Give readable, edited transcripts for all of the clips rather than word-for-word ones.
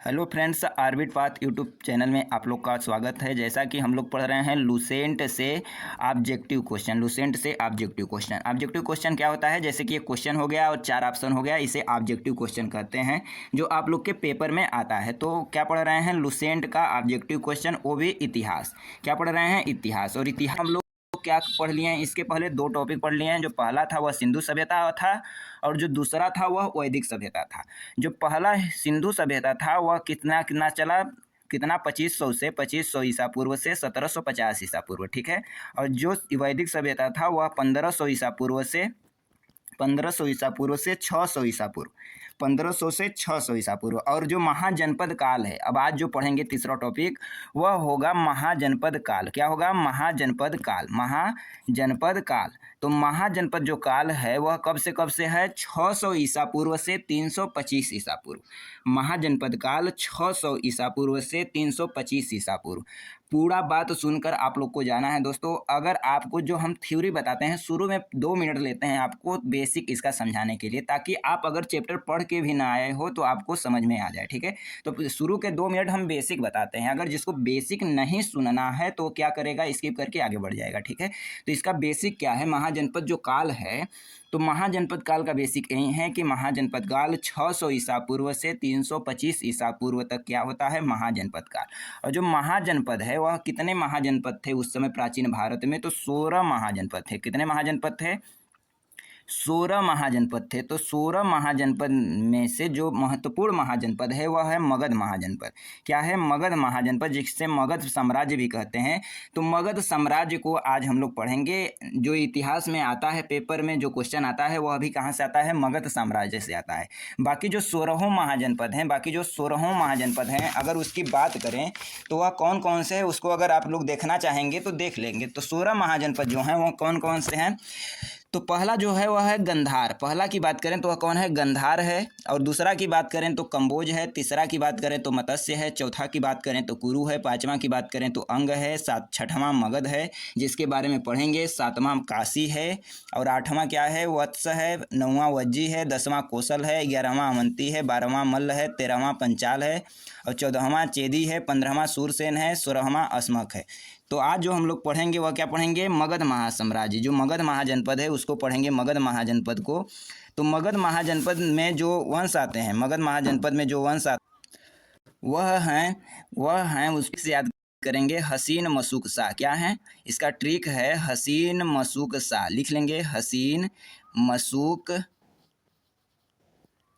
Hello friends, orbit path YouTube channel में आप लोग का स्वागत है। जैसा कि हम लोग पढ़ रहे हैं लुसेंट से ऑब्जेक्टिव क्वेश्चन। ऑब्जेक्टिव क्वेश्चन क्या होता है? जैसे कि एक क्वेश्चन हो गया और 4 ऑप्शन हो गया, इसे ऑब्जेक्टिव क्वेश्चन कहते हैं, जो आप लोग के पेपर में आता है। तो क्या पढ़ रहे हैं? लुसेंट का ऑब्जेक्टिव क्वेश्चन, वो भी इतिहास। क्या पढ़ रहे हैं? इतिहास। और इतिहास हम लोग क्या पढ़ लिए हैं? इसके पहले 2 टॉपिक पढ़ लिए हैं। जो पहला था वह सिंधु सभ्यता था और जो दूसरा था वह वैदिक सभ्यता था। जो पहला सिंधु सभ्यता था वह कितना कितना चला, कितना 2500 से 2500 ईसा पूर्व से 1750 ईसा पूर्व, ठीक है। और जो वैदिक सभ्यता था वह 1500 ईसा पूर्व से 600 ईसा पूर्व, 1500 से 600 ईसा पूर्व। और जो महाजनपद काल है, अब आज जो पढ़ेंगे तीसरा टॉपिक, वह होगा महाजनपद काल। क्या होगा? महाजनपद काल। महाजनपद काल। तो महाजनपद जो काल है वह कब से है? 600 ईसा पूर्व से 325 ईसा पूर्व। महाजनपद काल 600 ईसा पूर्व से 325 ईसा पूर्व। पूरा बात सुनकर आप लोग को जाना है दोस्तों। अगर आपको जो हम थ्योरी बताते हैं, शुरू में 2 मिनट लेते हैं आपको बेसिक इसका समझाने के लिए, ताकि आप अगर चैप्टर पढ़ के भी ना आए हो तो आपको समझ में आ जाए, ठीक है। तो शुरू के 2 मिनट हम बेसिक बताते हैं। अगर जिसको बेसिक नहीं सुनना है तो क्या करेगा? स्किप करके आगे बढ़ जाएगा, ठीक है। तो इसका बेसिक क्या है? महाजनपद जो काल है, तो महाजनपद काल का बेसिक यही है कि महाजनपद काल 600 ईसा पूर्व से 325 ईसा पूर्व तक क्या होता है? महाजनपद काल। और जो महाजनपद है वह कितने महाजनपद थे उस समय प्राचीन भारत में? तो 16 महाजनपद थे। कितने महाजनपद थे? 16 महाजनपद थे। तो 16 महाजनपद में से जो महत्वपूर्ण महाजनपद है वह है मगध महाजनपद। क्या है? मगध महाजनपद, जिसे मगध साम्राज्य भी कहते हैं। तो मगध साम्राज्य को आज हम लोग पढ़ेंगे। जो इतिहास में आता है, पेपर में जो क्वेश्चन आता है वह भी कहाँ से आता है? मगध साम्राज्य से आता है। बाकी जो 16 महाजनपद हैं, अगर उसकी बात करें तो वह कौन कौन से है, उसको अगर आप लोग देखना चाहेंगे तो देख लेंगे। तो 16 महाजनपद जो हैं वो कौन कौन से हैं? तो पहला जो है वह है गंधार। पहला की बात करें तो वह कौन है? गंधार है। और दूसरा की बात करें तो कंबोज है। तीसरा की बात करें तो मत्स्य है। चौथा की बात करें तो कुरु है। पांचवा की बात करें तो अंग है। छठवां मगध है, जिसके बारे में पढ़ेंगे। सातवां काशी है। और आठवां क्या है? वत्स है। नौवां वज्जी है। 10वां कौशल है। 11वां अवंती है। 12वां मल्ल है। 13वां पंचाल है। और 14वां चेदी है। 15वां सूरसेन है। 16वां अस्मक है। तो आज जो हम लोग पढ़ेंगे वह क्या पढ़ेंगे? मगध महासाम्राज्य। जो मगध महाजनपद है उसको पढ़ेंगे, मगध महाजनपद को। तो मगध महाजनपद में जो वंश आते हैं, मगध महाजनपद में जो वंश आते वह हैं उससे याद करेंगे हसीन मशूक शाह। क्या है इसका ट्रिक? है हसीन मशूक शाह। लिख लेंगे हसीन मशूक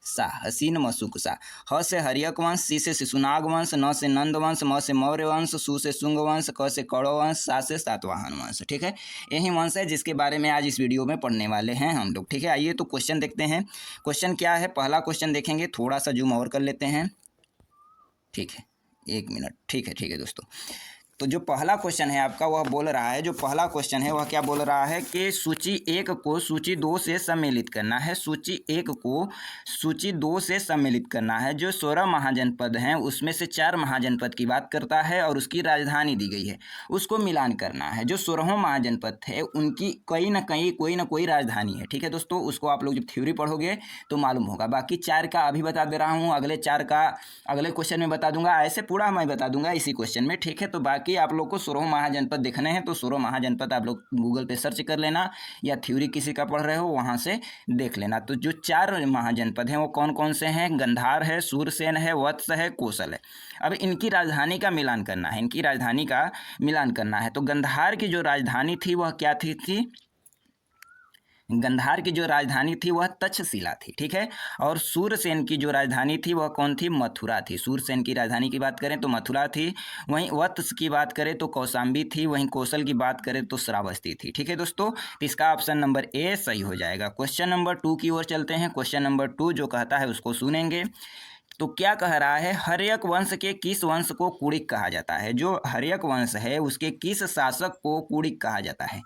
शाह। हसीन मशूक शाह। ह से हर्यक वंश, सी से शिशुनाग वंश, न से नंद वंश, म से मौर्य वंश, सु से शुंग वंश, क से कौरव वंश, सा से सातवाहन वंश, ठीक है। यही वंश है जिसके बारे में आज इस वीडियो में पढ़ने वाले हैं हम लोग, ठीक है। आइए तो क्वेश्चन देखते हैं। क्वेश्चन क्या है? पहला क्वेश्चन देखेंगे, थोड़ा सा जूम और कर लेते हैं, ठीक है। 1 मिनट, ठीक है दोस्तों। तो जो पहला क्वेश्चन है आपका, वह बोल रहा है, जो पहला क्वेश्चन है वह क्या बोल रहा है कि सूची 1 को सूची 2 से सम्मिलित करना है। सूची 1 को सूची 2 से सम्मिलित करना है। जो 16 महाजनपद हैं उसमें से 4 महाजनपद की बात करता है और उसकी राजधानी दी गई है, उसको मिलान करना है। जो 16 महाजनपद थे उनकी कहीं ना कहीं कोई ना कोई राजधानी है, ठीक है दोस्तों। उसको आप लोग जब थ्योरी पढ़ोगे तो मालूम होगा। बाकी 4 का अभी बता दे रहा हूँ, अगले 4 का अगले क्वेश्चन में बता दूंगा। ऐसे पूरा मैं बता दूंगा इसी क्वेश्चन में, ठीक है। तो बाकी आप लोग को 16 महाजनपद देखने हैं तो 16 महाजनपद आप लोग गूगल पे सर्च कर लेना, या थ्योरी किसी का पढ़ रहे हो वहां से देख लेना। तो जो 4 महाजनपद हैं वो कौन कौन से हैं? गंधार है, सूरसेन है, वत्स है, कौशल है। अब इनकी राजधानी का मिलान करना है, इनकी राजधानी का मिलान करना है। तो गंधार की जो राजधानी थी वह क्या थी? गंधार की जो राजधानी थी वह तक्षशिला थी, ठीक है। और सूरसेन की जो राजधानी थी वह कौन थी? मथुरा थी। सूरसेन की राजधानी की बात करें तो मथुरा थी। वहीं वत्स की बात करें तो कौशाम्बी थी। वहीं कौशल की बात करें तो श्रावस्ती थी, ठीक है दोस्तों। तो इसका ऑप्शन नंबर ए सही हो जाएगा। क्वेश्चन नंबर 2 की ओर चलते हैं। क्वेश्चन नंबर 2 जो कहता है उसको सुनेंगे। तो क्या कह रहा है? हर्यक वंश के किस वंश को कुड़िक कहा जाता है? जो हर्यक वंश है उसके किस शासक को कुड़िक कहा जाता है?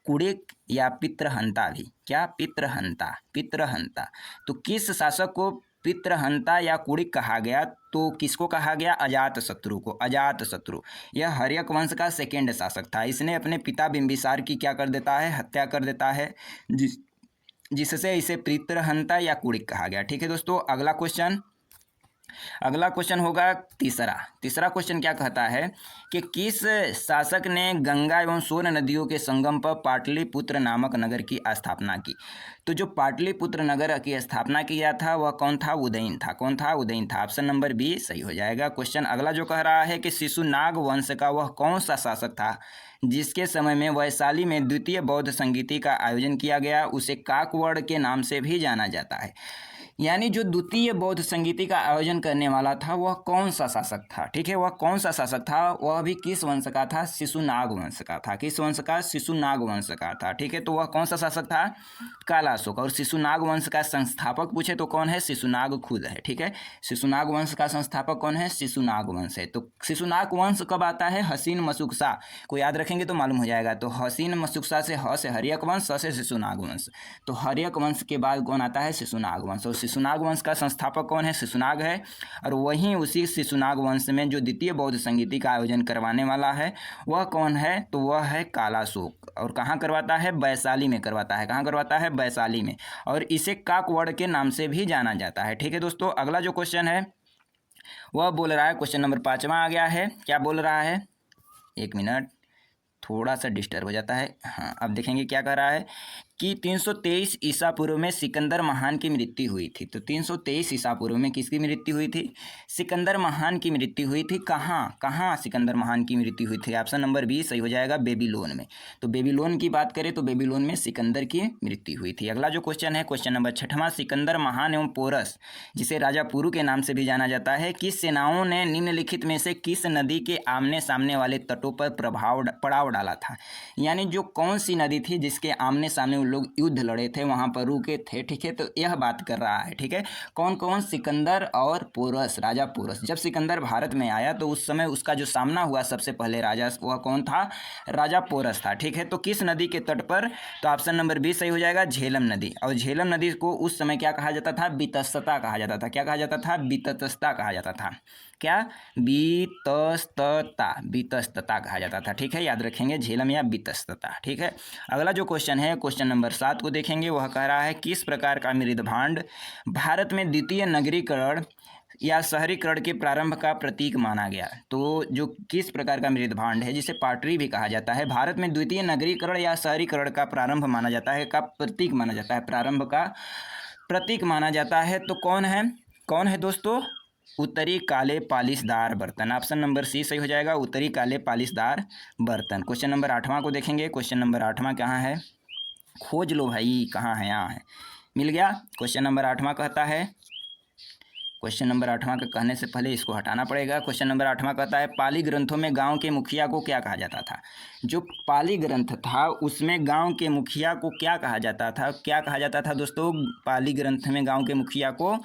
कुड़िक या पितृहंता भी। क्या? पितृहंता। तो किस शासक को पितृहंता या कुड़िक कहा गया? तो किसको कहा गया? अजातशत्रु को। अजातशत्रु यह हर्यक वंश का सेकेंड शासक था। इसने अपने पिता बिंबिसार की क्या कर देता है? हत्या कर देता है, जिससे इसे पितृहंता या कुड़िक कहा गया, ठीक है दोस्तों। अगला क्वेश्चन, अगला क्वेश्चन होगा तीसरा क्वेश्चन क्या कहता है कि किस शासक ने गंगा एवं सोन नदियों के संगम पर पाटलिपुत्र नामक नगर की स्थापना की। तो जो पाटलिपुत्र नगर की स्थापना किया था वह कौन था? उदयन था। कौन था? उदयन था। ऑप्शन नंबर बी सही हो जाएगा। क्वेश्चन अगला जो कह रहा है कि शिशुनाग वंश का वह कौन सा शासक था जिसके समय में वैशाली में द्वितीय बौद्ध संगीति का आयोजन किया गया, उसे काकवड़ के नाम से भी जाना जाता है। यानी जो द्वितीय बौद्ध संगीति का आयोजन करने वाला था वह कौन सा शासक था? ठीक है, वह कौन सा शासक था? वह भी किस वंश का था? शिशुनाग वंश का था। किस वंश का? शिशुनाग वंश का था। ठीक है, तो वह कौन सा शासक था? कालाशोक। और शिशुनाग वंश का संस्थापक पूछे तो कौन है? शिशुनाग खुद है। ठीक है, शिशुनाग वंश का संस्थापक कौन है? शिशुनाग वंश है। तो शिशुनाग वंश कब आता है? हसीन मशुकसा को याद रखेंगे तो मालूम हो जाएगा। तो हसीन मशुकसा से ह से हर्यक वंश, स से शिशुनाग वंश। तो हर्यक वंश के बाद कौन आता है? शिशुनाग वंश। और शिशुनाग वंश का संस्थापक कौन है? शिशुनाग है। और वहीं उसी शिशुनाग वंश में जो द्वितीय बौद्ध संगीति का आयोजन करवाने वाला है वह कौन है? तो वह है कालाशोक। और कहाँ करवाता है? वैशाली में करवाता है। कहाँ करवाता है? वैशाली में। और इसे काकवड़ के नाम से भी जाना जाता है। ठीक है दोस्तों, अगला जो क्वेश्चन है वह बोल रहा है, क्वेश्चन नंबर 5वां आ गया है। क्या बोल रहा है? एक मिनट, थोड़ा सा डिस्टर्ब हो जाता है। हाँ, अब देखेंगे क्या कह रहा है कि 323 ईसा पूर्व में सिकंदर महान की मृत्यु हुई थी। तो 323 ईसा पूर्व में किसकी मृत्यु हुई थी? सिकंदर महान की मृत्यु हुई थी। कहाँ सिकंदर महान की मृत्यु हुई थी? ऑप्शन नंबर बी सही हो जाएगा, बेबीलोन में। तो बेबीलोन की बात करें तो बेबीलोन में सिकंदर की मृत्यु हुई थी। अगला जो क्वेश्चन है, क्वेश्चन नंबर 6वां, सिकंदर महान एवं पोरस जिसे राजा पुरु के नाम से भी जाना जाता है, किस सेनाओं ने निम्नलिखित में से किस नदी के आमने सामने वाले तटों पर पड़ाव डाला था? यानी जो कौन सी नदी थी जिसके आमने सामने लोग युद्ध लड़े थे, वहां पर रुके थे। ठीक है, तो यह बात कर रहा है। ठीक है, कौन कौन? सिकंदर और पोरस, राजा पोरस। जब सिकंदर भारत में आया तो उस समय उसका जो सामना हुआ सबसे पहले राजा, वह कौन था? राजा पोरस था। ठीक है, तो किस नदी के तट पर? तो ऑप्शन नंबर बी सही हो जाएगा, झेलम नदी। और झेलम नदी को उस समय क्या कहा जाता था? वितस्तता कहा जाता था। क्या कहा जाता था? वितस्तता कहा जाता था। क्या? वितस्तता कहा जाता था। ठीक है, याद रखेंगे, झेलम या वितस्तता। ठीक है, अगला जो क्वेश्चन है, क्वेश्चन नंबर 7 को देखेंगे। वह कह रहा है किस प्रकार का मृदभांड भारत में द्वितीय नगरीकरण या शहरीकरण के प्रारंभ का प्रतीक माना गया? तो जो किस प्रकार का मृदभांड है जिसे पाटरी भी कहा जाता है, भारत में द्वितीय नगरीकरण या शहरीकरण का प्रारंभ माना जाता है, का प्रतीक माना जाता है, प्रारंभ का प्रतीक माना जाता है, तो कौन है? कौन है दोस्तों? उत्तरी काले पालिशदार बर्तन। ऑप्शन नंबर सी सही हो जाएगा, उत्तरी काले पालिशदार बर्तन। क्वेश्चन नंबर 8वां को देखेंगे। क्वेश्चन नंबर 8वां कहाँ है? खोज लो भाई, कहाँ है? यहाँ है, मिल गया। क्वेश्चन नंबर 8वां कहता है, क्वेश्चन नंबर 8वां के कहने से पहले इसको हटाना पड़ेगा। क्वेश्चन नंबर 8वां कहता है पाली ग्रंथों में गांव के मुखिया को क्या कहा जाता था? जो पाली ग्रंथ था उसमें गांव के मुखिया को क्या कहा जाता था? क्या कहा जाता था दोस्तों? पाली ग्रंथ में गांव के मुखिया को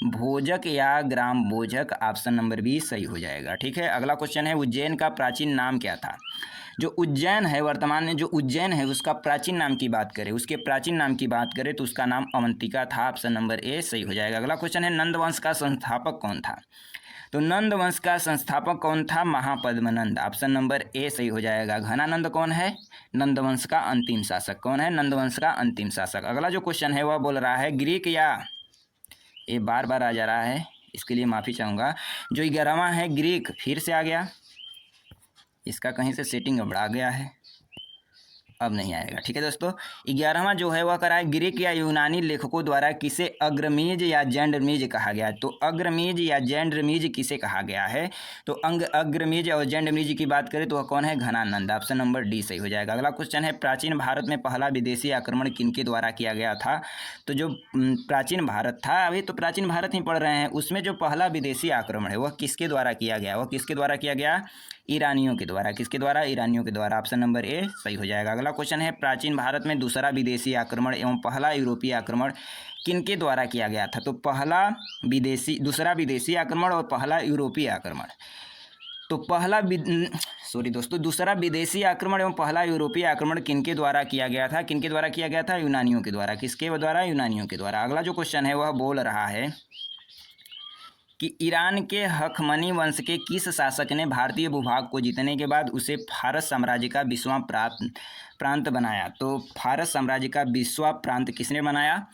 भोजक या ग्राम भोजक। ऑप्शन नंबर बी सही हो जाएगा। ठीक है, अगला क्वेश्चन है, उज्जैन का प्राचीन नाम क्या था? जो उज्जैन है, वर्तमान में जो उज्जैन है उसका प्राचीन नाम की बात करें, उसके प्राचीन नाम की बात करें तो उसका नाम अवंतिका था। ऑप्शन नंबर ए सही हो जाएगा। अगला क्वेश्चन है, नंद वंश का संस्थापक कौन था? तो नंद वंश का संस्थापक कौन था? महापद्मनंद। ऑप्शन नंबर ए सही हो जाएगा। घनानंद कौन है? नंद वंश का अंतिम शासक। कौन है? नंद वंश का अंतिम शासक। अगला जो क्वेश्चन है वह बोल रहा है ग्रीक या, ये बार बार आ जा रहा है, इसके लिए माफ़ी चाहूँगा। जो 11वां है ग्रीक, फिर से आ गया, इसका कहीं से सेटिंग गड़बड़ा गया है, अब नहीं आएगा। ठीक है दोस्तों, 11वां जो है वह करा है ग्रीक या यूनानी लेखकों द्वारा किसे अग्रमीज या जैंडमीज कहा गया? तो अग्रमीज या जैंडमीज किसे कहा गया है? तो अग्रमीज और जैंडमीज की बात करें तो वह कौन है? घनानंद। ऑप्शन नंबर डी सही हो जाएगा। अगला क्वेश्चन है, प्राचीन भारत में पहला विदेशी आक्रमण किनके द्वारा किया गया था? तो जो प्राचीन भारत था, अभी तो प्राचीन भारत ही पढ़ रहे हैं, उसमें जो पहला विदेशी आक्रमण है वह किसके द्वारा किया गया? वह किसके द्वारा किया गया? ईरानियों के द्वारा। किसके द्वारा? ईरानियों के द्वारा। ऑप्शन नंबर ए सही हो जाएगा। अगला क्वेश्चन है, प्राचीन भारत में दूसरा विदेशी आक्रमण एवं पहला यूरोपीय आक्रमण किनके द्वारा किया गया था? तो दूसरा विदेशी आक्रमण और पहला यूरोपीय आक्रमण। तो दूसरा विदेशी आक्रमण एवं पहला यूरोपीय आक्रमण किनके द्वारा किया गया था? किनके द्वारा किया गया था? यूनानियों के द्वारा। किसके द्वारा? यूनानियों के द्वारा। अगला जो क्वेश्चन है वह बोल रहा है कि ईरान के हखमनी वंश के किस शासक ने भारतीय भूभाग को जीतने के बाद उसे फारस साम्राज्य का 20वां प्रांत बनाया? तो फारस साम्राज्य का 20वां प्रांत किसने बनाया?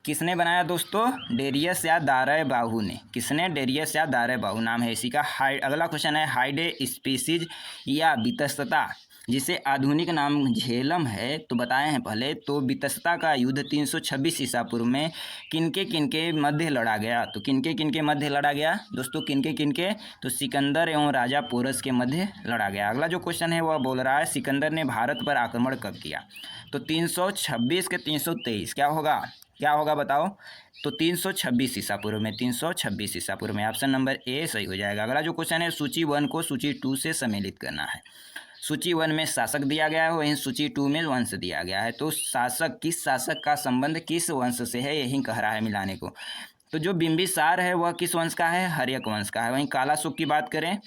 किसने बनाया दोस्तों? डेरियस या दारय बाहू ने। किसने? डेरियस या दारय बाहू नाम है इसी का। अगला क्वेश्चन है हाइडे स्पीसीज या वितस्तता जिसे आधुनिक नाम झेलम है तो बताए हैं पहले। तो वितस्ता का युद्ध 326 ईसा पूर्व में किनके मध्य लड़ा गया? तो किनके मध्य लड़ा गया दोस्तों? किनके? तो सिकंदर एवं राजा पोरस के मध्य लड़ा गया। अगला जो क्वेश्चन है वह बोल रहा है सिकंदर ने भारत पर आक्रमण कब किया? तो 326 के 323 क्या होगा बताओ? तो 326 ईसा पूर्व में। 326 ईसा पूर्व में। ऑप्शन नंबर ए सही हो जाएगा। अगला जो क्वेश्चन है सूची 1 को सूची 2 से सम्मिलित करना है। सूची 1 में शासक दिया गया है, वहीं सूची 2 में वंश दिया गया है। तो शासक, किस शासक का संबंध किस वंश से है, यही कह रहा है मिलाने को। तो जो बिंबिसार है वह किस वंश का है? हर्यक वंश का है। वहीं कालाशोक की बात करें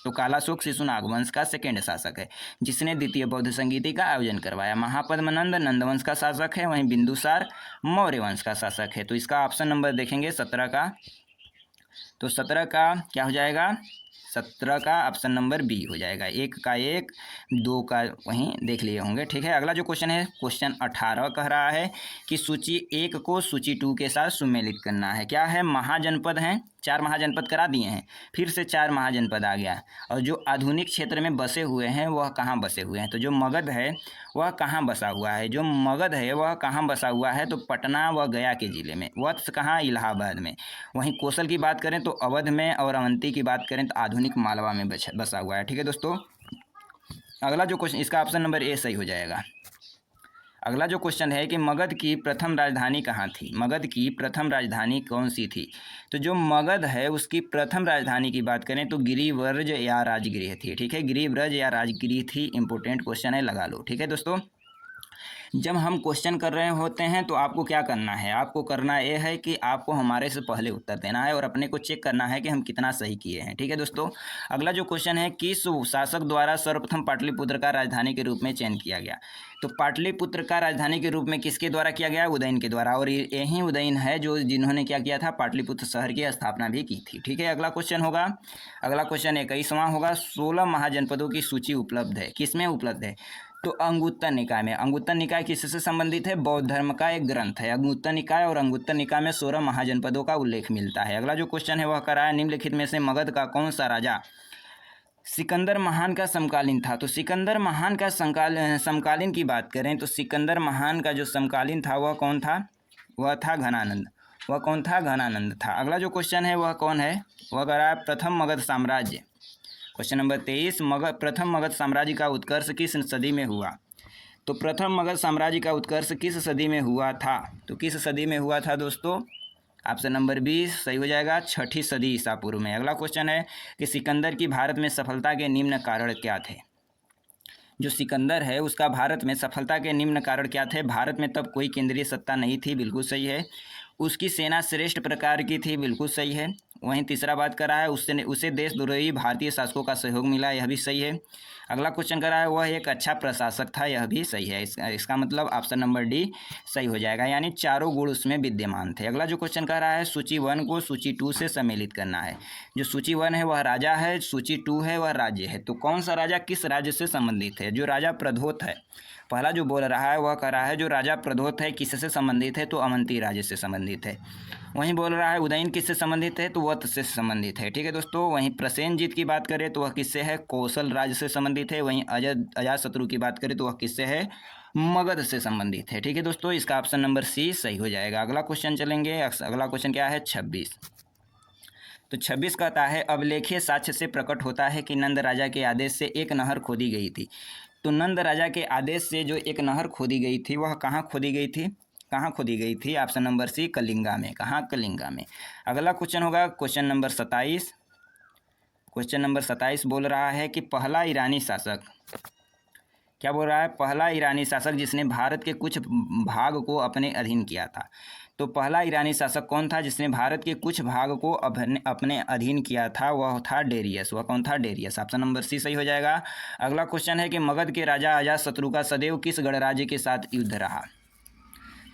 तो कालाशोक शिशुनाग वंश का सेकेंड शासक है जिसने द्वितीय बौद्ध संगीति का आयोजन करवाया। महापद्मनंद नंदवंश का शासक है। वहीं बिंदुसार मौर्य वंश का शासक है। तो इसका ऑप्शन नंबर देखेंगे 17 का। तो 17 का क्या हो जाएगा? 17 का ऑप्शन नंबर बी हो जाएगा। 1 का 1, 2 का वहीं देख लिए होंगे। ठीक है। अगला जो क्वेश्चन है क्वेश्चन 18 कह रहा है कि सूची 1 को सूची 2 के साथ सम्मिलित करना है। क्या है? महाजनपद हैं, 4 महाजनपद करा दिए हैं, फिर से 4 महाजनपद आ गया। और जो आधुनिक क्षेत्र में बसे हुए हैं वह कहाँ बसे हुए हैं? तो जो मगध है वह कहाँ बसा हुआ है? जो मगध है वह कहाँ बसा हुआ है? तो पटना व गया के जिले में। वत्स कहाँ? इलाहाबाद में। वहीं कौशल की बात करें तो अवध में, और अवंती की बात करें तो आधुनिक मालवा में बसा हुआ है। ठीक है दोस्तों। अगला जो क्वेश्चन, इसका ऑप्शन नंबर ए सही हो जाएगा। अगला जो क्वेश्चन है कि मगध की प्रथम राजधानी कहाँ थी? मगध की प्रथम राजधानी कौन सी थी? तो जो मगध है उसकी प्रथम राजधानी की बात करें तो गिरिव्रज या राजगृह थी। ठीक है। गिरिव्रज या राजगृह थी। इंपॉर्टेंट क्वेश्चन है, लगा लो। ठीक है दोस्तों। जब हम क्वेश्चन कर रहे होते हैं तो आपको क्या करना है? आपको करना ये है कि आपको हमारे से पहले उत्तर देना है और अपने को चेक करना है कि हम कितना सही किए हैं। ठीक है दोस्तों। अगला जो क्वेश्चन है किस शासक द्वारा सर्वप्रथम पाटलिपुत्र का राजधानी के रूप में चयन किया गया? तो पाटलिपुत्र का राजधानी के रूप में किसके द्वारा किया गया? उदयन के द्वारा। और यही उदयन है जो जिन्होंने क्या किया था? पाटलिपुत्र शहर की स्थापना भी की थी। ठीक है। अगला क्वेश्चन होगा, अगला क्वेश्चन 21वां होगा 16 महाजनपदों की सूची उपलब्ध है। किसमें उपलब्ध है? तो अंगुत्तर निकाय में। अंगुत्तर निकाय किससे संबंधित है? बौद्ध धर्म का एक ग्रंथ है अंगुत्तर निकाय, और अंगुत्तर निकाय में 16 महाजनपदों का उल्लेख मिलता है। अगला जो क्वेश्चन है वह कर रहा है निम्नलिखित में से मगध का कौन सा राजा सिकंदर महान का समकालीन था? तो सिकंदर महान का समकालीन की बात करें तो सिकंदर महान का जो समकालीन था वह कौन था? वह था घनानंद। वह कौन था? घनानंद था। अगला जो क्वेश्चन है वह कौन है? वह कर रहा है प्रथम मगध साम्राज्य। क्वेश्चन नंबर 23 प्रथम मगध साम्राज्य का उत्कर्ष किस सदी में हुआ? तो प्रथम मगध साम्राज्य का उत्कर्ष किस सदी में हुआ था? तो किस सदी में हुआ था दोस्तों? ऑप्शन नंबर 20 सही हो जाएगा। 6ठी सदी ईसा पूर्व में। अगला क्वेश्चन है कि सिकंदर की भारत में सफलता के निम्न कारण क्या थे? जो सिकंदर है उसका भारत में सफलता के निम्न कारण क्या थे? भारत में तब कोई केंद्रीय सत्ता नहीं थी। बिल्कुल सही है। उसकी सेना श्रेष्ठ प्रकार की थी। बिल्कुल सही है। वहीं तीसरा बात कर रहा है उसे देशद्रोही भारतीय शासकों का सहयोग मिला। यह भी सही है। अगला क्वेश्चन कर रहा है वह एक अच्छा प्रशासक था। यह भी सही है। इसका मतलब ऑप्शन नंबर डी सही हो जाएगा, यानी चारों गुण उसमें विद्यमान थे। अगला जो क्वेश्चन कर रहा है सूची 1 को सूची 2 से सम्मिलित करना है। जो सूची 1 है वह राजा है, सूची 2 है वह राज्य है। तो कौन सा राजा किस राज्य से संबंधित है? जो राजा प्रधोत है, पहला जो बोल रहा है वह कह रहा है जो राजा प्रधोत है किससे संबंधित है? तो अवंती राज्य से संबंधित है। वहीं बोल रहा है उदयन किससे संबंधित है? तो वत्स से संबंधित है। ठीक है दोस्तों। वहीं प्रसेनजीत की बात करें तो वह किससे है? कौशल राज्य से संबंधित है। वहीं अजातशत्रु की बात करें तो वह किससे है? मगध से संबंधित है। ठीक है दोस्तों। इसका ऑप्शन नंबर सी सही हो जाएगा। अगला क्वेश्चन चलेंगे। अगला क्वेश्चन क्या है? 26। तो 26 कहता है अभिलेखीय साक्ष्य से प्रकट होता है कि नंद राजा के आदेश से एक नहर खोदी गई थी। तो नंद राजा के आदेश से जो एक नहर खोदी गई थी वह कहाँ खोदी गई थी? कहाँ खोदी गई थी? ऑप्शन नंबर सी कलिंगा में। कहाँ? कलिंगा में। अगला क्वेश्चन होगा क्वेश्चन नंबर 27। क्वेश्चन नंबर 27 बोल रहा है कि पहला ईरानी शासक, क्या बोल रहा है? पहला ईरानी शासक जिसने भारत के कुछ भाग को अपने अधीन किया था। तो पहला ईरानी शासक कौन था जिसने भारत के कुछ भाग को अपने अधीन किया था? वह था डेरियस। वह कौन था? डेरियस। ऑप्शन नंबर सी सही हो जाएगा। अगला क्वेश्चन है कि मगध के राजा अजातशत्रु का सदैव किस गणराज्य के साथ युद्ध रहा?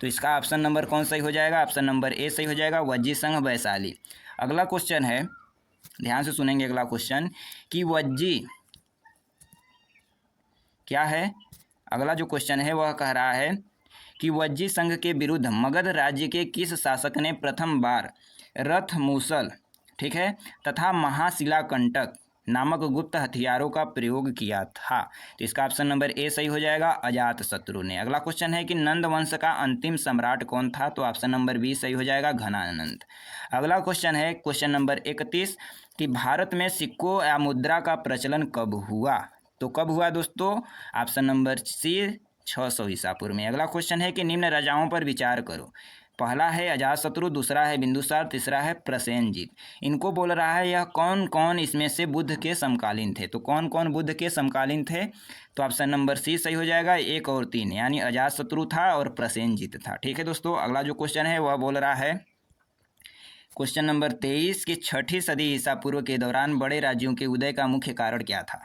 तो इसका ऑप्शन नंबर कौन सही हो जाएगा? ऑप्शन नंबर ए सही हो जाएगा, वज्जी संघ वैशाली। अगला क्वेश्चन है, ध्यान से सुनेंगे अगला क्वेश्चन कि वज्जी क्या है? अगला जो क्वेश्चन है वह कह रहा है कि वज्जी संघ के विरुद्ध मगध राज्य के किस शासक ने प्रथम बार रथ मूसल, ठीक है, तथा महाशिलाकंटक नामक गुप्त हथियारों का प्रयोग किया था? तो इसका ऑप्शन नंबर ए सही हो जाएगा, अजातशत्रु ने। अगला क्वेश्चन है कि नंद वंश का अंतिम सम्राट कौन था? तो ऑप्शन नंबर बी सही हो जाएगा, घनानंद। अगला क्वेश्चन है क्वेश्चन नंबर 31 कि भारत में सिक्कों या मुद्रा का प्रचलन कब हुआ? तो कब हुआ दोस्तों? ऑप्शन नंबर सी 600 ईसा पूर्व में। अगला क्वेश्चन है कि निम्न राजाओं पर विचार करो। पहला है अजातशत्रु, दूसरा है बिंदुसार, तीसरा है प्रसेनजीत। इनको बोल रहा है यह कौन कौन इसमें से बुद्ध के समकालीन थे? तो कौन कौन बुद्ध के समकालीन थे? तो ऑप्शन नंबर सी सही हो जाएगा, 1 और 3, यानी अजातशत्रु था और प्रसेनजीत था। ठीक है दोस्तों, अगला जो क्वेश्चन है वह बोल रहा है क्वेश्चन नंबर 23 कि छठी सदी ईसा पूर्व के दौरान बड़े राज्यों के उदय का मुख्य कारण क्या था?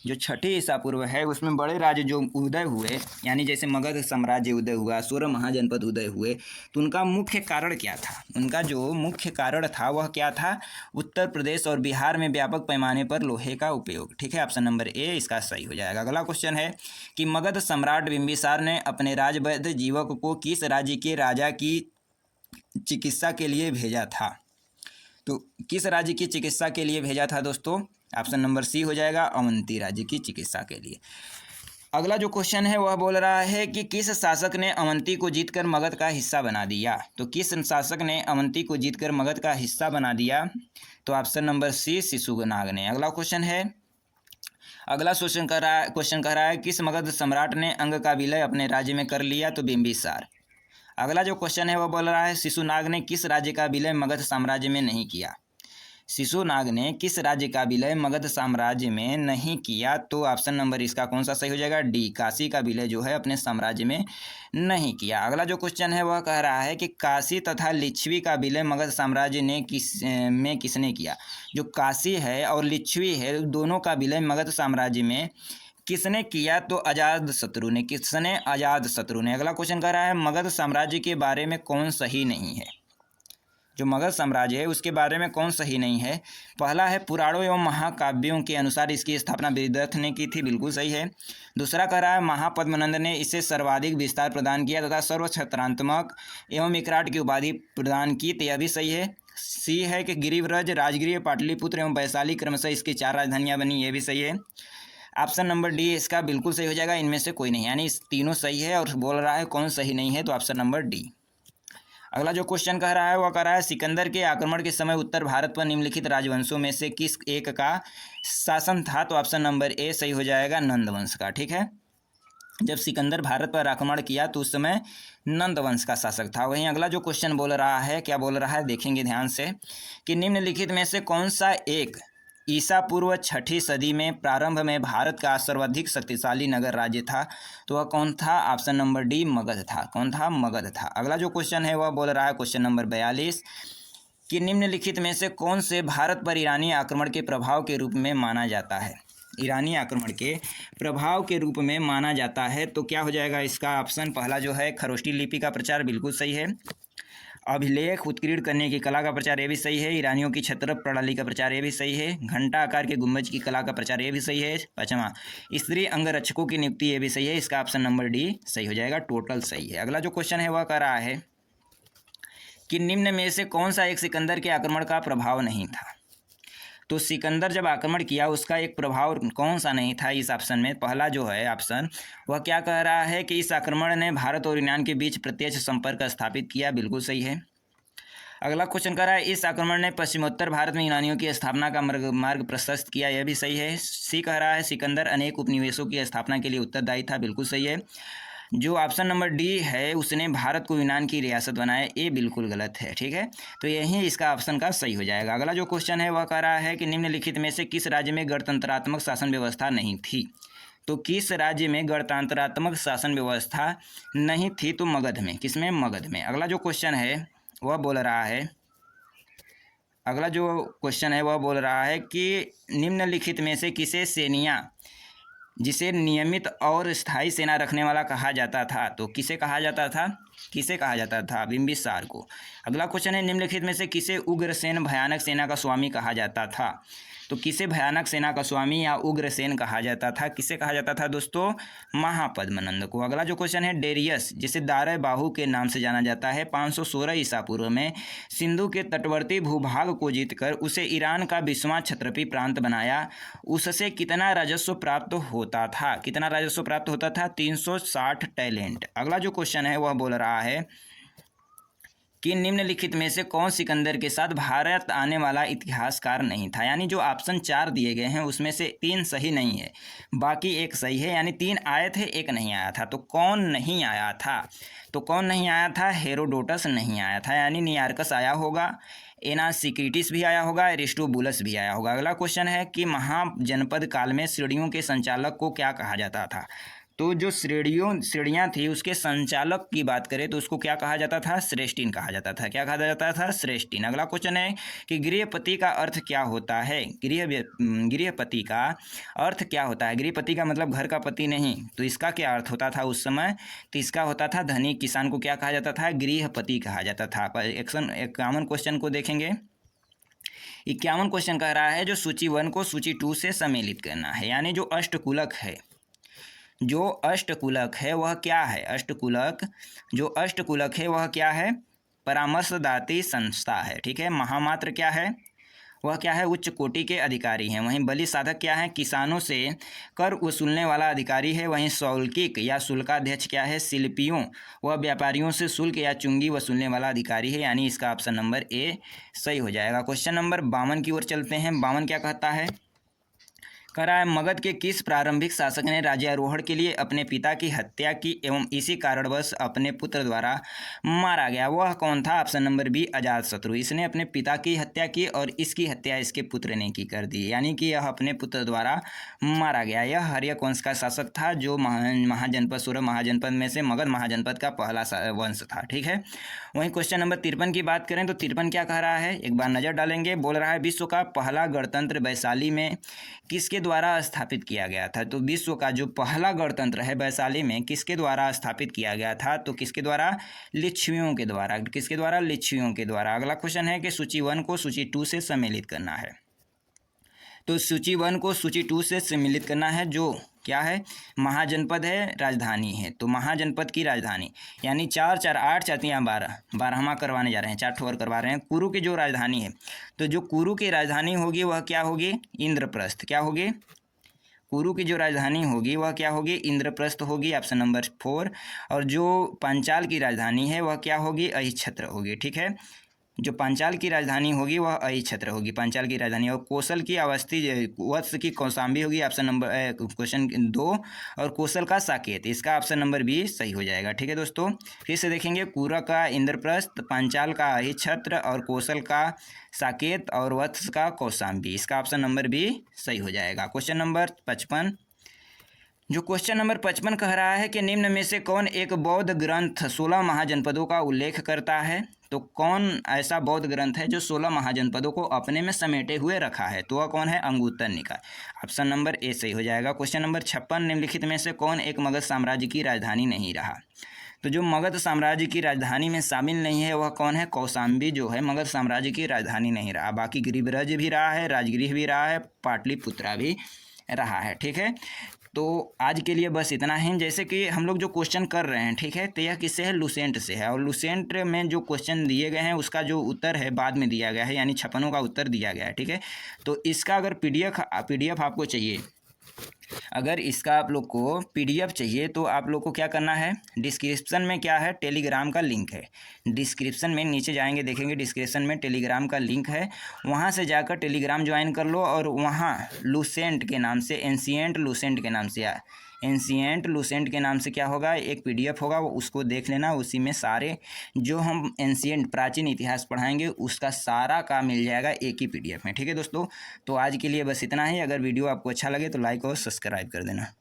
जो छठी ईसा पूर्व है उसमें बड़े राज्य जो उदय हुए, यानी जैसे मगध साम्राज्य उदय हुआ, 16 महाजनपद उदय हुए, तो उनका मुख्य कारण क्या था? उनका जो मुख्य कारण था वह क्या था? उत्तर प्रदेश और बिहार में व्यापक पैमाने पर लोहे का उपयोग। ठीक है, ऑप्शन नंबर ए इसका सही हो जाएगा। अगला क्वेश्चन है कि मगध सम्राट बिंबिसार ने अपने राजवैद्य जीवक को किस राज्य के राजा की चिकित्सा के लिए भेजा था? तो किस राज्य की चिकित्सा के लिए भेजा था दोस्तों? ऑप्शन नंबर सी हो जाएगा, अवंती राज्य की चिकित्सा के लिए। अगला जो क्वेश्चन है वह बोल रहा है कि किस शासक ने अवंती को जीतकर मगध का हिस्सा बना दिया? तो किस शासक ने अवंती को जीतकर मगध का हिस्सा बना दिया? तो ऑप्शन नंबर सी शिशुनाग ने। अगला क्वेश्चन है, अगला क्वेश्चन कह रहा है किस मगध सम्राट ने अंग का विलय अपने राज्य में कर लिया? तो बिंबिसार। अगला जो क्वेश्चन है वह बोल रहा है शिशुनाग ने किस राज्य का विलय मगध साम्राज्य में नहीं किया? शिशुनाग ने किस राज्य का विलय मगध साम्राज्य में नहीं किया? तो ऑप्शन नंबर इसका कौन सा सही हो जाएगा? डी, काशी का विलय जो है अपने साम्राज्य में नहीं किया। अगला जो क्वेश्चन है वह कह रहा है कि काशी तथा लिच्छवी का विलय मगध साम्राज्य ने किसने किया? जो काशी है और लिच्छवी है दोनों का विलय मगध साम्राज्य में किसने किया? तो अजातशत्रु ने। किसने? अजातशत्रु ने। अगला क्वेश्चन कह रहा है मगध साम्राज्य के बारे में कौन सही नहीं है? जो मगध साम्राज्य है उसके बारे में कौन सही नहीं है? पहला है पुराणों एवं महाकाव्यों के अनुसार इसकी स्थापना विदर्थ ने की थी, बिल्कुल सही है। दूसरा कह रहा है महापद्मनंद ने इसे सर्वाधिक विस्तार प्रदान किया तथा सर्वक्षत्रात्मक एवं विकराट की उपाधि प्रदान की, तो यह भी सही है। सी है कि गिरिव्रज, राजगीर, पाटलिपुत्र एवं वैशाली क्रमशः इसकी 4 राजधानियाँ बनी, ये भी सही है। ऑप्शन नंबर डी इसका बिल्कुल सही हो जाएगा, इनमें से कोई नहीं, यानी इस तीनों सही है और बोल रहा है कौन सही नहीं है? तो ऑप्शन नंबर डी। अगला जो क्वेश्चन कह रहा है वह कह रहा है सिकंदर के आक्रमण के समय उत्तर भारत पर निम्नलिखित राजवंशों में से किस एक का शासन था? तो ऑप्शन नंबर ए सही हो जाएगा, नंद वंश का। ठीक है, जब सिकंदर भारत पर आक्रमण किया तो उस समय नंद वंश का शासक था। वहीं अगला जो क्वेश्चन बोल रहा है, क्या बोल रहा है देखेंगे ध्यान से, कि निम्नलिखित में से कौन सा एक ईसा पूर्व छठी सदी में प्रारंभ में भारत का सर्वाधिक शक्तिशाली नगर राज्य था? तो वह कौन था? ऑप्शन नंबर डी, मगध था। कौन था? मगध था। अगला जो क्वेश्चन है वह बोल रहा है क्वेश्चन नंबर 42 कि निम्नलिखित में से कौन से भारत पर ईरानी आक्रमण के प्रभाव के रूप में माना जाता है? ईरानी आक्रमण के प्रभाव के रूप में माना जाता है, तो क्या हो जाएगा इसका ऑप्शन? पहला जो है खरोष्ठी लिपि का प्रचार, बिल्कुल सही है। अभिलेख उत्कीर्ण करने की कला का प्रचार, ये भी सही है। ईरानियों की छत्र प्रणाली का प्रचार, ये भी सही है। घंटा आकार के गुंबज की कला का प्रचार, ये भी सही है। पाँचवां स्त्री अंगरक्षकों की नियुक्ति, ये भी सही है। इसका ऑप्शन नंबर डी सही हो जाएगा, टोटल सही है। अगला जो क्वेश्चन है वह कह रहा है कि निम्न में से कौन सा एक सिकंदर के आक्रमण का प्रभाव नहीं था? तो सिकंदर जब आक्रमण किया उसका एक प्रभाव कौन सा नहीं था इस ऑप्शन में? पहला जो है ऑप्शन वह क्या कह रहा है कि इस आक्रमण ने भारत और यूनान के बीच प्रत्यक्ष संपर्क स्थापित किया, बिल्कुल सही है। अगला क्वेश्चन कह रहा है इस आक्रमण ने पश्चिमोत्तर भारत में यूनानियों की स्थापना का मार्ग प्रशस्त किया, यह भी सही है। सी कह रहा है सिकंदर अनेक उपनिवेशों की स्थापना के लिए उत्तरदायी था, बिल्कुल सही है। जो ऑप्शन नंबर डी है उसने भारत को यूनान की रियासत बनाया, ये बिल्कुल गलत है। ठीक है, तो यही इसका ऑप्शन का सही हो जाएगा। अगला जो क्वेश्चन है वह कह रहा है कि निम्नलिखित में से किस राज्य में गणतंत्रात्मक शासन व्यवस्था नहीं थी? तो किस राज्य में गणतंत्रात्मक शासन व्यवस्था नहीं थी? तो मगध में। किसमें? मगध में। अगला जो क्वेश्चन है वह बोल रहा है, अगला जो क्वेश्चन है वह बोल रहा है कि निम्नलिखित में से किसे सेनिया जिसे नियमित और स्थायी सेना रखने वाला कहा जाता था? तो किसे कहा जाता था? किसे कहा जाता था? बिंबिसार को। अगला क्वेश्चन है, निम्नलिखित में से किसे उग्रसेन भयानक सेना का स्वामी कहा जाता था? तो किसे भयानक सेना का स्वामी या उग्रसेन कहा जाता था? किसे कहा जाता था दोस्तों? महापद्मनंद को। अगला जो क्वेश्चन है, डेरियस जिसे दारे बाहु के नाम से जाना जाता है, 516 ईसा पूर्व में सिंधु के तटवर्ती भूभाग को जीतकर उसे ईरान का 20वां क्षत्रपी प्रांत बनाया, उससे कितना राजस्व प्राप्त होता था? कितना राजस्व प्राप्त होता था? 360 टैलेंट। अगला जो क्वेश्चन है वह बोल रहा है कि निम्नलिखित में से कौन सिकंदर के साथ भारत आने वाला इतिहासकार नहीं था? यानी जो ऑप्शन 4 दिए गए हैं उसमें से 3 सही नहीं है, बाकी एक सही है, यानी 3 आए थे, एक नहीं आया था। तो कौन नहीं आया था? तो कौन नहीं आया था? हेरोडोटस नहीं आया था, यानी नियार्कस आया होगा, एनासिक्रिटिस भी आया होगा, एरिस्टोबुलस भी आया होगा। अगला क्वेश्चन है कि महाजनपद काल में श्रेणियों के संचालक को क्या कहा जाता था? तो जो श्रेणियाँ थी उसके संचालक की बात करें तो उसको क्या कहा जाता था? श्रेष्ठीन कहा जाता था। क्या कहा जाता था? श्रेष्ठीन। अगला क्वेश्चन है कि गृहपति का अर्थ क्या होता है? गृहपति का अर्थ क्या होता है? गृहपति का मतलब घर का पति नहीं, तो इसका क्या अर्थ होता था उस समय? तो इसका होता था धनिक किसान को क्या कहा जाता था? गृहपति कहा जाता था। 51 क्वेश्चन को देखेंगे। 51 क्वेश्चन कह रहा है जो सूची 1 को सूची 2 से सम्मिलित करना है, यानी जो अष्टकुलक है, जो अष्टकुलक है वह क्या है? जो अष्टकुलक है वह क्या है? परामर्शदात्री संस्था है। ठीक है। महामात्र क्या है? वह क्या है? उच्च कोटि के अधिकारी हैं। वहीं बलि साधक क्या है? किसानों से कर वसूलने वाला अधिकारी है। वहीं शौल्किक या शुल्काध्यक्ष क्या है? शिल्पियों व व्यापारियों से शुल्क या चुंगी वसूलने वाला अधिकारी है, यानी इसका ऑप्शन नंबर ए सही हो जाएगा। क्वेश्चन नंबर 52 की ओर चलते हैं। 52 क्या कहता है? कह रहा है, मगध के किस प्रारंभिक शासक ने राज्यारोहण के लिए अपने पिता की हत्या की एवं इसी कारणवश अपने पुत्र द्वारा मारा गया? वह कौन था? Option number B Ajatashatru. इसने अपने पिता की हत्या की और इसकी हत्या इसके पुत्र ने की कर दी, यानी कि यह अपने पुत्र द्वारा मारा गया। यह हर्यक वंश का शासक था, जो महाजनपद 16 महाजनपद में से मगध महाजनपद का पहला वंश था। ठीक है। वहीं क्वेश्चन नंबर 53 की बात करें तो 53 क्या कह रहा है? एक बार नज़र डालेंगे। बोल रहा है, विश्व का पहला गणतंत्र वैशाली में किसके द्वारा स्थापित किया गया था? तो विश्व का जो पहला गणतंत्र है वैशाली में किसके द्वारा स्थापित किया गया था? तो किसके द्वारा? लिच्छवियों के द्वारा। किसके द्वारा? लिच्छवियों के द्वारा। अगला क्वेश्चन है कि सूची 1 को सूची 2 से सम्मिलित करना है। तो सूची 1 को सूची 2 से सम्मिलित करना है, जो क्या है? महाजनपद है, राजधानी है। तो महाजनपद की राजधानी, यानी 4 4 8 4 3 12 12वां करवाने जा रहे हैं, 4 ठो और करवा रहे हैं। कुरु की जो राजधानी है, तो जो कुरु की राजधानी होगी वह क्या होगी? इंद्रप्रस्थ। क्या होगी? कुरु की जो राजधानी होगी वह क्या होगी? इंद्रप्रस्थ होगी, ऑप्शन नंबर 4। और जो पांचाल की राजधानी है वह क्या होगी? अहिच्छत्र होगी। ठीक है। जो पांचाल की राजधानी होगी वह अहिच्छत्र होगी, पांचाल की राजधानी। और कौशल की अवस्थी वत्स की कौशाम्बी होगी, ऑप्शन नंबर क्वेश्चन 2। और कौशल का साकेत, इसका ऑप्शन नंबर बी सही हो जाएगा। ठीक है दोस्तों, फिर से देखेंगे। कुरु का इंद्रप्रस्थ, पांचाल का अहिच्छत्र और कौशल का साकेत और वत्स का कौशाम्बी, इसका ऑप्शन नंबर बी सही हो जाएगा। क्वेश्चन नंबर 55, जो क्वेश्चन नंबर 55 कह रहा है कि निम्न में से कौन एक बौद्ध ग्रंथ 16 महाजनपदों का उल्लेख करता है? तो कौन ऐसा बौद्ध ग्रंथ है जो 16 महाजनपदों को अपने में समेटे हुए रखा है? तो वह कौन है? अंगुत्तर निकाय, ऑप्शन नंबर ए सही हो जाएगा। क्वेश्चन नंबर 56, निम्नलिखित में से कौन एक मगध साम्राज्य की राजधानी नहीं रहा? तो जो मगध साम्राज्य की राजधानी में शामिल नहीं है वह कौन है? कौशाम्बी जो है मगध साम्राज्य की राजधानी नहीं रहा। बाकी गिरिब्रज भी रहा है, राजगृह भी रहा है, पाटलिपुत्रा भी रहा है। ठीक है। तो आज के लिए बस इतना ही। जैसे कि हम लोग जो क्वेश्चन कर रहे हैं, ठीक है, तो यह किससे है? लुसेंट से है। और लुसेंट में जो क्वेश्चन दिए गए हैं उसका जो उत्तर है बाद में दिया गया है, यानी 56 का उत्तर दिया गया है। ठीक है। तो इसका अगर पीडीएफ आपको चाहिए, अगर इसका आप लोग को पीडीएफ चाहिए तो आप लोग को क्या करना है? डिस्क्रिप्शन में क्या है? टेलीग्राम का लिंक है। डिस्क्रिप्शन में नीचे जाएंगे, देखेंगे डिस्क्रिप्शन में टेलीग्राम का लिंक है, वहाँ से जाकर टेलीग्राम ज्वाइन कर लो। और वहाँ लुसेंट के नाम से, एंशिएंट लुसेंट के नाम से, एंशिएंट लुसेंट के नाम से क्या होगा? एक पीडीएफ होगा, वो उसको देख लेना। उसी में सारे जो हम एंशिएंट प्राचीन इतिहास पढ़ाएंगे उसका सारा का मिल जाएगा एक ही पीडीएफ में। ठीक है दोस्तों, तो आज के लिए बस इतना ही। अगर वीडियो आपको अच्छा लगे तो लाइक और सब्सक्राइब कर देना।